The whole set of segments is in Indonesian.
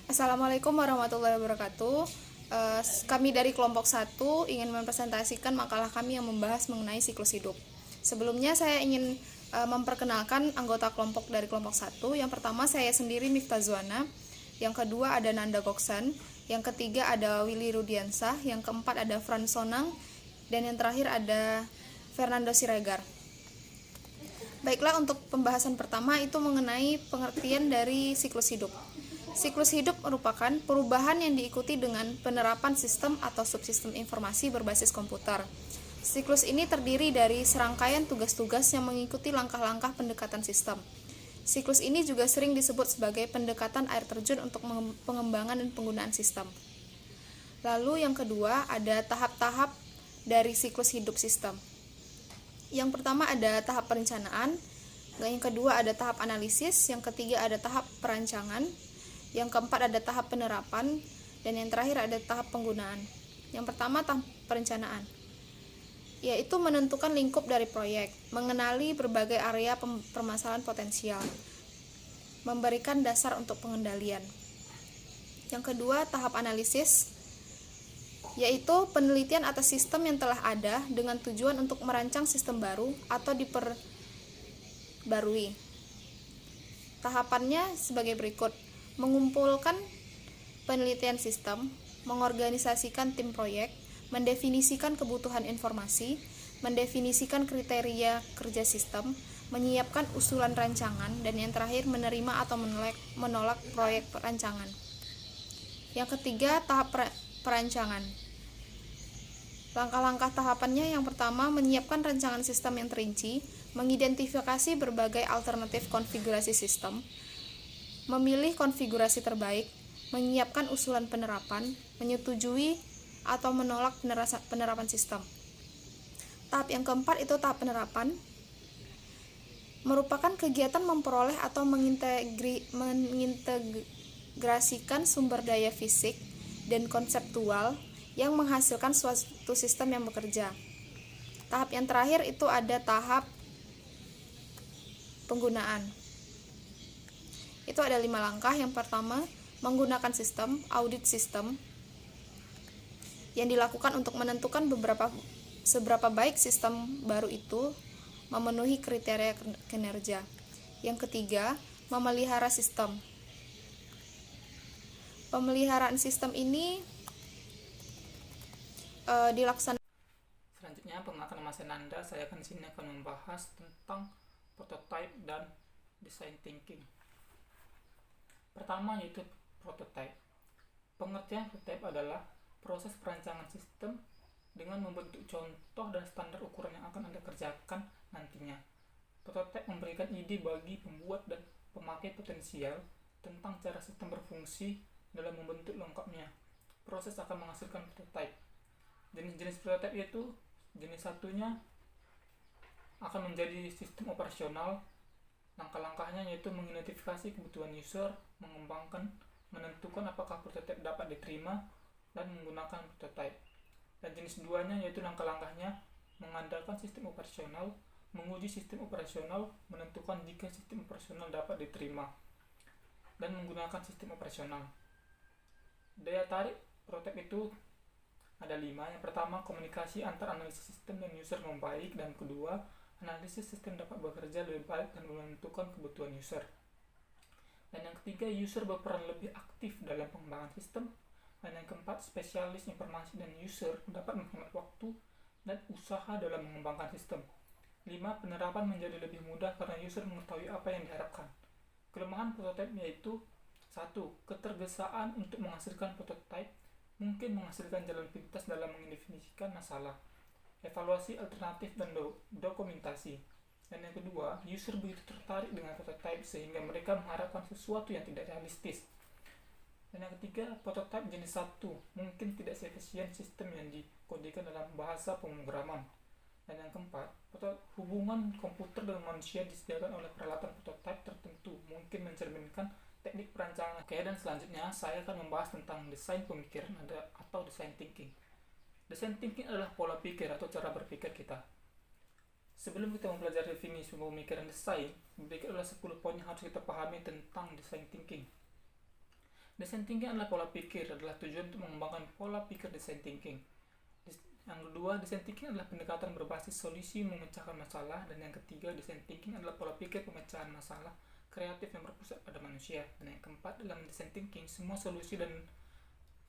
Assalamualaikum warahmatullahi wabarakatuh. Kami dari kelompok 1 ingin mempresentasikan makalah kami yang membahas mengenai siklus hidup. Sebelumnya saya ingin memperkenalkan anggota kelompok dari kelompok 1. Yang pertama saya sendiri Miftah Zuana, yang kedua ada Nanda Goksan, yang ketiga ada Willy Rudiansah, yang keempat ada Fran Sonang, dan yang terakhir ada Fernando Siregar. Baiklah, untuk pembahasan pertama itu mengenai pengertian dari siklus hidup. Siklus hidup merupakan perubahan yang diikuti dengan penerapan sistem atau subsistem informasi berbasis komputer. Siklus ini terdiri dari serangkaian tugas-tugas yang mengikuti langkah-langkah pendekatan sistem. Siklus ini juga sering disebut sebagai pendekatan air terjun untuk pengembangan dan penggunaan sistem. Lalu yang kedua ada tahap-tahap dari siklus hidup sistem. Yang pertama ada tahap perencanaan, yang kedua ada tahap analisis, yang ketiga ada tahap perancangan, yang keempat ada tahap penerapan, dan yang terakhir ada tahap penggunaan. Yang pertama tahap perencanaan, yaitu menentukan lingkup dari proyek, mengenali berbagai area permasalahan potensial, memberikan dasar untuk pengendalian. Yang kedua tahap analisis, yaitu penelitian atas sistem yang telah ada dengan tujuan untuk merancang sistem baru atau diperbarui. Tahapannya sebagai berikut: mengumpulkan penelitian sistem, mengorganisasikan tim proyek, mendefinisikan kebutuhan informasi, mendefinisikan kriteria kerja sistem, menyiapkan usulan rancangan, dan yang terakhir menerima atau menolak proyek perancangan. Yang ketiga, tahap perancangan. Langkah-langkah tahapannya yang pertama, menyiapkan rancangan sistem yang terinci, mengidentifikasi berbagai alternatif konfigurasi sistem, memilih konfigurasi terbaik, menyiapkan usulan penerapan, menyetujui atau menolak penerapan sistem. Tahap yang keempat itu tahap penerapan, merupakan kegiatan memperoleh atau mengintegrasikan sumber daya fisik dan konseptual yang menghasilkan suatu sistem yang bekerja. Tahap yang terakhir itu ada tahap penggunaan. Itu ada 5 langkah. Yang pertama, menggunakan sistem, audit sistem, yang dilakukan untuk menentukan seberapa baik sistem baru itu memenuhi kriteria kinerja. Yang ketiga, memelihara sistem. Pemeliharaan sistem ini dilaksanakan. Selanjutnya, pengenalkan nama saya Nanda. Saya akan membahas tentang prototype dan design thinking. Pertama yaitu prototype. Pengertian prototype adalah proses perancangan sistem dengan membentuk contoh dan standar ukuran yang akan Anda kerjakan nantinya. Prototype memberikan ide bagi pembuat dan pemakai potensial tentang cara sistem berfungsi dalam membentuk lengkapnya. Proses akan menghasilkan prototype. Jenis-jenis prototype yaitu jenis satunya akan menjadi sistem operasional. Langkah-langkahnya yaitu mengidentifikasi kebutuhan user, mengembangkan, menentukan apakah prototype dapat diterima, dan menggunakan prototype. Dan jenis duanya yaitu langkah-langkahnya mengandalkan sistem operasional, menguji sistem operasional, menentukan jika sistem operasional dapat diterima, dan menggunakan sistem operasional. Daya tarik prototype itu ada 5. Yang pertama, komunikasi antar analisis sistem dan user membaik, dan kedua, analisis sistem dapat bekerja lebih baik dan menentukan kebutuhan user. Dan yang ketiga, user berperan lebih aktif dalam pengembangan sistem. Dan yang keempat, spesialis informasi dan user dapat menghemat waktu dan usaha dalam mengembangkan sistem. 5. Penerapan menjadi lebih mudah karena user mengetahui apa yang diharapkan. Kelemahan prototype yaitu 1. Ketergesaan untuk menghasilkan prototype mungkin menghasilkan jalan pintas dalam mendefinisikan masalah, evaluasi alternatif, dan dokumentasi. Dan yang kedua, user begitu tertarik dengan prototype sehingga mereka mengharapkan sesuatu yang tidak realistis. Dan yang ketiga, prototype jenis 1 mungkin tidak seefisien sistem yang dikodekan dalam bahasa pemrograman. Dan yang keempat, hubungan komputer dan manusia disediakan oleh peralatan prototype tertentu mungkin mencerminkan teknik perancangan. Oke, dan selanjutnya saya akan membahas tentang desain pemikiran atau design thinking. Design thinking adalah pola pikir atau cara berpikir kita. Sebelum kita mempelajari definisi pemikiran desain, berikut adalah 10 poin yang harus kita pahami tentang design thinking. Design thinking adalah pola pikir, adalah tujuan untuk mengembangkan pola pikir design thinking. Yang kedua, design thinking adalah pendekatan berbasis solusi memecahkan masalah. Dan yang ketiga, design thinking adalah pola pikir pemecahan masalah kreatif yang berpusat pada manusia. Dan yang keempat, dalam design thinking, semua solusi dan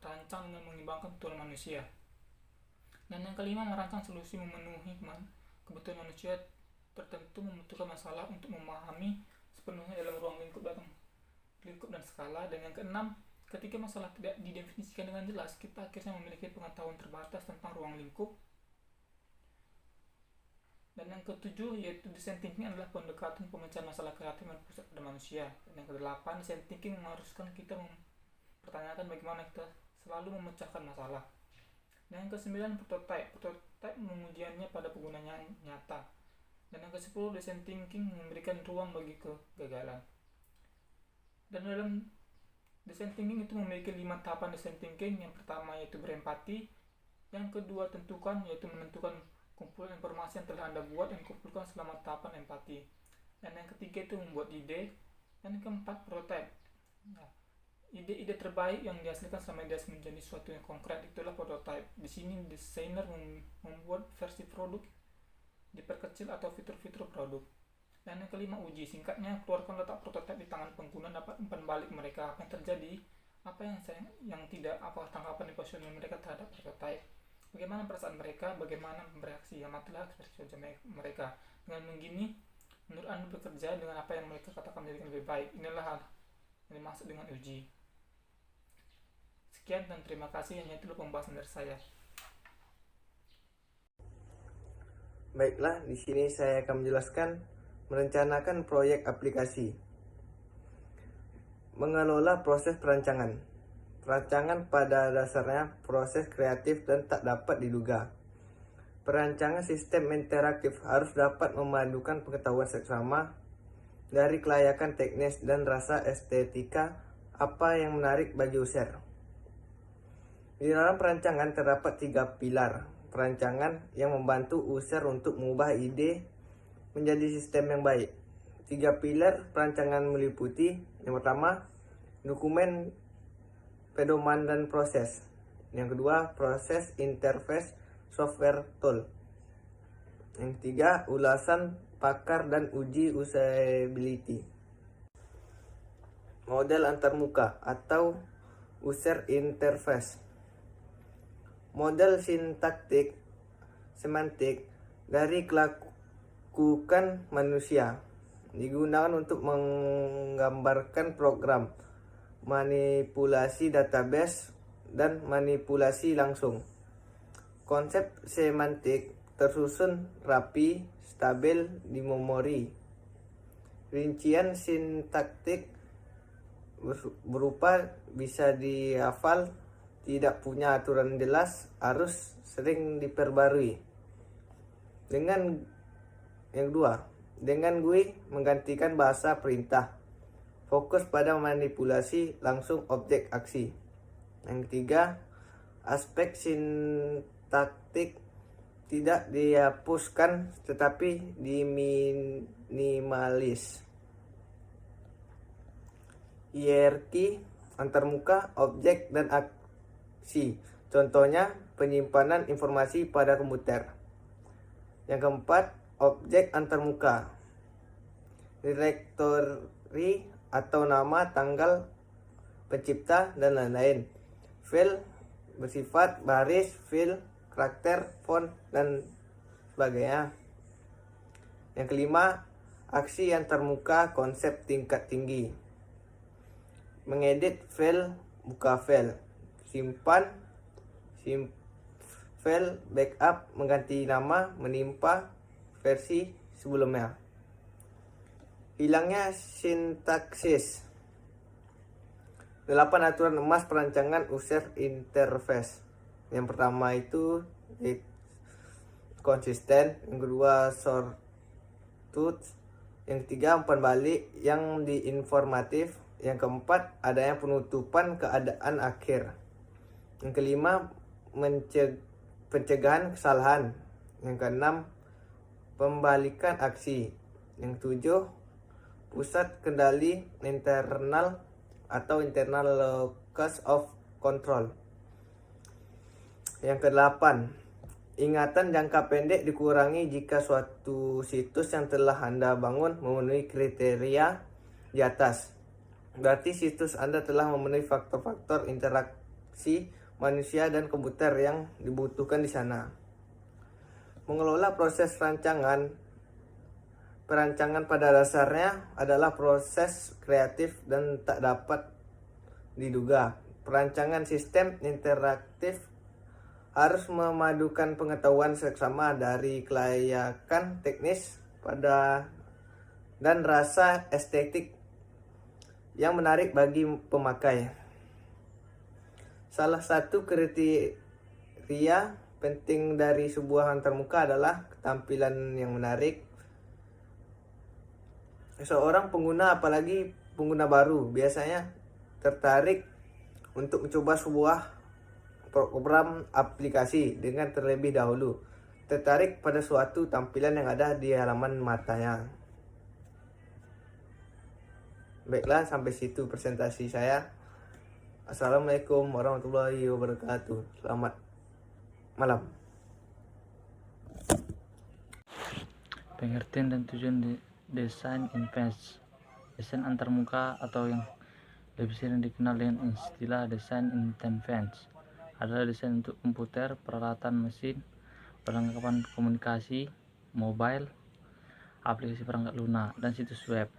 rancang dengan mengimbangkan kebutuhan manusia. Dan yang kelima, merancang solusi memenuhi kebutuhan manusia tertentu, membutuhkan masalah untuk memahami sepenuhnya dalam ruang lingkup dan skala. Dan yang keenam, ketika masalah tidak didefinisikan dengan jelas, kita akhirnya memiliki pengetahuan terbatas tentang ruang lingkup. Dan yang ketujuh, yaitu design thinking adalah pendekatan pemecahan masalah kreatif yang berpusat pada manusia. Dan yang kedelapan, design thinking mengharuskan kita mempertanyakan bagaimana kita selalu memecahkan masalah. Dan yang kesembilan, prototype. Prototype mengujiannya pada penggunanya nyata. Dan yang ke-10, design thinking memberikan ruang bagi kegagalan. Dan dalam design thinking itu memiliki 5 tahapan design thinking. Yang pertama yaitu berempati. Yang kedua tentukan, yaitu menentukan kumpulan informasi yang telah Anda buat dan kumpulkan selama tahapan empati. Dan yang ketiga itu membuat ide. Dan yang keempat prototype. Nah, ide-ide terbaik yang dihasilkan selama ide menjadi sesuatu yang konkret itulah prototype. Di sini desainer membuat versi produk, diperkecil atau fitur-fitur produk. Dan yang kelima, uji. Singkatnya, keluarkan letak prototipe di tangan pengguna, dapat umpan balik mereka apa yang terjadi, apa yang tidak, apa tanggapan emosional mereka terhadap prototipe, bagaimana perasaan mereka, bagaimana bereaksi, amatilah ekspresi wajah mereka. Dengan begini, menurut Anda bekerja dengan apa yang mereka katakan menjadi lebih baik. Inilah hal yang dimaksud dengan uji. Sekian dan terima kasih, hanya itu pembahasan dari saya. Baiklah, di sini saya akan menjelaskan merencanakan proyek aplikasi. Mengelola proses perancangan. Perancangan pada dasarnya proses kreatif dan tak dapat diduga. Perancangan sistem interaktif harus dapat memadukan pengetahuan seksama dari kelayakan teknis dan rasa estetika apa yang menarik bagi user. Di dalam perancangan terdapat 3 pilar perancangan yang membantu user untuk mengubah ide menjadi sistem yang baik. 3 pilar perancangan meliputi: yang pertama, dokumen, pedoman dan proses. Yang kedua, proses, interface, software, tool. Yang ketiga, ulasan, pakar dan uji usability. Model antarmuka atau user interface. Model sintaktik semantik dari kelakuan manusia digunakan untuk menggambarkan program, manipulasi database, dan manipulasi langsung. Konsep semantik tersusun rapi, stabil di memori. Rincian sintaktik berupa bisa dihafal, tidak punya aturan jelas, harus sering diperbarui. Dengan yang kedua, dengan GUI menggantikan bahasa perintah, fokus pada manipulasi langsung objek aksi. Yang ketiga, aspek sintaktik tidak dihapuskan tetapi diminimalis. Hierarki antarmuka, objek dan aksi. Contohnya penyimpanan informasi pada komputer. Yang keempat, objek antarmuka, direktori atau nama, tanggal pencipta dan lain-lain. File bersifat baris, file, karakter, font dan sebagainya. Yang kelima, aksi antarmuka, konsep tingkat tinggi. Mengedit file, buka file, simpan file, backup, mengganti nama, menimpa versi sebelumnya. Hilangnya sintaksis. 8 aturan emas perancangan user interface. Yang pertama itu konsisten, yang kedua shortcut, yang ketiga umpan balik yang diinformatif, yang keempat adanya penutupan keadaan akhir, yang kelima pencegahan kesalahan, yang keenam pembalikan aksi, yang ketujuh pusat kendali internal, atau internal locus of control. Yang ke-8, ingatan jangka pendek dikurangi jika suatu situs yang telah Anda bangun memenuhi kriteria di atas. Berarti situs Anda telah memenuhi faktor-faktor interaksi manusia dan komputer yang dibutuhkan di sana. Mengelola proses perancangan pada dasarnya adalah proses kreatif dan tak dapat diduga. Perancangan sistem interaktif harus memadukan pengetahuan seksama dari kelayakan teknis dan rasa estetik yang menarik bagi pemakai. Salah satu kriteria penting dari sebuah antarmuka adalah ketampilan yang menarik. Seorang pengguna, apalagi pengguna baru, biasanya tertarik untuk mencoba sebuah program aplikasi dengan terlebih dahulu tertarik pada suatu tampilan yang ada di halaman matanya. Baiklah, sampai situ presentasi saya. Assalamualaikum warahmatullahi wabarakatuh. Selamat malam. Pengertian dan tujuan desain advance. Desain antarmuka atau yang lebih sering dikenal dengan istilah desain advance adalah desain untuk komputer, peralatan mesin, perlengkapan komunikasi, mobile, aplikasi perangkat lunak, dan situs web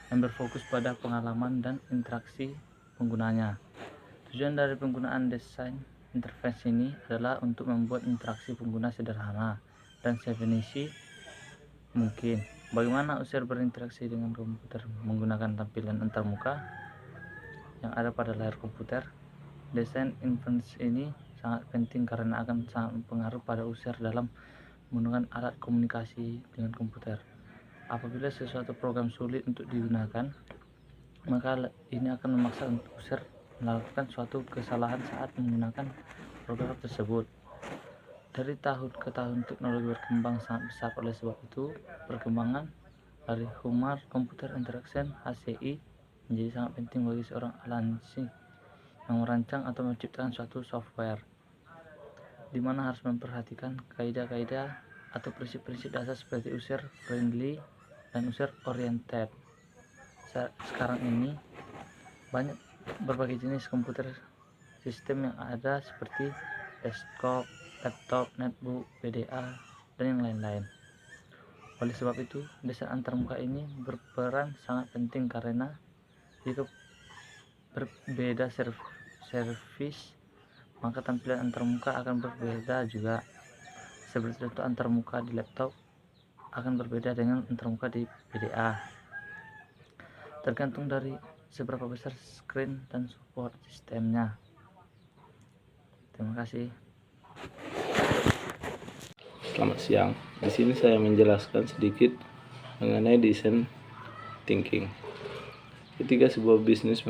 yang berfokus pada pengalaman dan interaksi penggunanya. Tujuan dari penggunaan desain interface ini adalah untuk membuat interaksi pengguna sederhana dan sedefinisi mungkin. Bagaimana user berinteraksi dengan komputer menggunakan tampilan antarmuka yang ada pada layar komputer? Desain interface ini sangat penting karena akan sangat berpengaruh pada user dalam menggunakan alat komunikasi dengan komputer. Apabila sesuatu program sulit untuk digunakan, maka ini akan memaksa user melakukan suatu kesalahan saat menggunakan program tersebut. Dari tahun ke tahun teknologi berkembang sangat besar, oleh sebab itu perkembangan dari Human Computer Interaction (HCI) menjadi sangat penting bagi seorang aliansi yang merancang atau menciptakan suatu software, di mana harus memperhatikan kaidah-kaidah atau prinsip-prinsip dasar seperti user friendly dan user oriented. Sekarang ini banyak berbagai jenis komputer sistem yang ada seperti desktop, laptop, netbook, PDA, dan yang lain-lain. Oleh sebab itu, desain antarmuka ini berperan sangat penting karena jika berbeda service, maka tampilan antarmuka akan berbeda juga. Seperti contoh, antarmuka di laptop akan berbeda dengan antarmuka di PDA, tergantung dari seberapa besar screen dan support sistemnya. Terima kasih. Selamat siang. Di sini saya menjelaskan sedikit mengenai design thinking. Ketika sebuah bisnis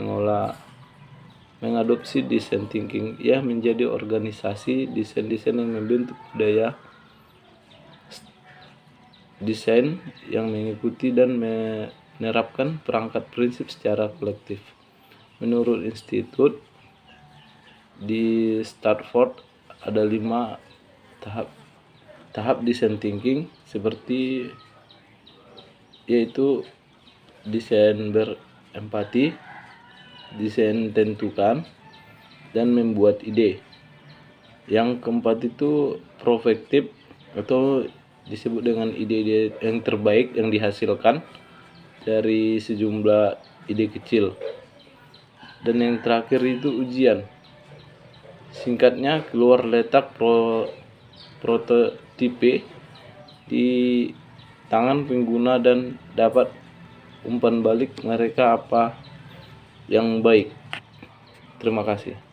mengadopsi design thinking, ia menjadi organisasi desain-desain yang membentuk budaya desain yang mengikuti dan menerapkan perangkat prinsip secara kolektif. Menurut institut di Stanford, ada 5 tahap design thinking, seperti yaitu desain berempati, desain tentukan, dan membuat ide. Yang keempat itu prospektif, atau disebut dengan ide-ide yang terbaik yang dihasilkan dari sejumlah ide kecil. Dan yang terakhir itu ujian. Singkatnya, keluar letak prototipe di tangan pengguna dan dapat umpan balik mereka apa yang baik. Terima kasih.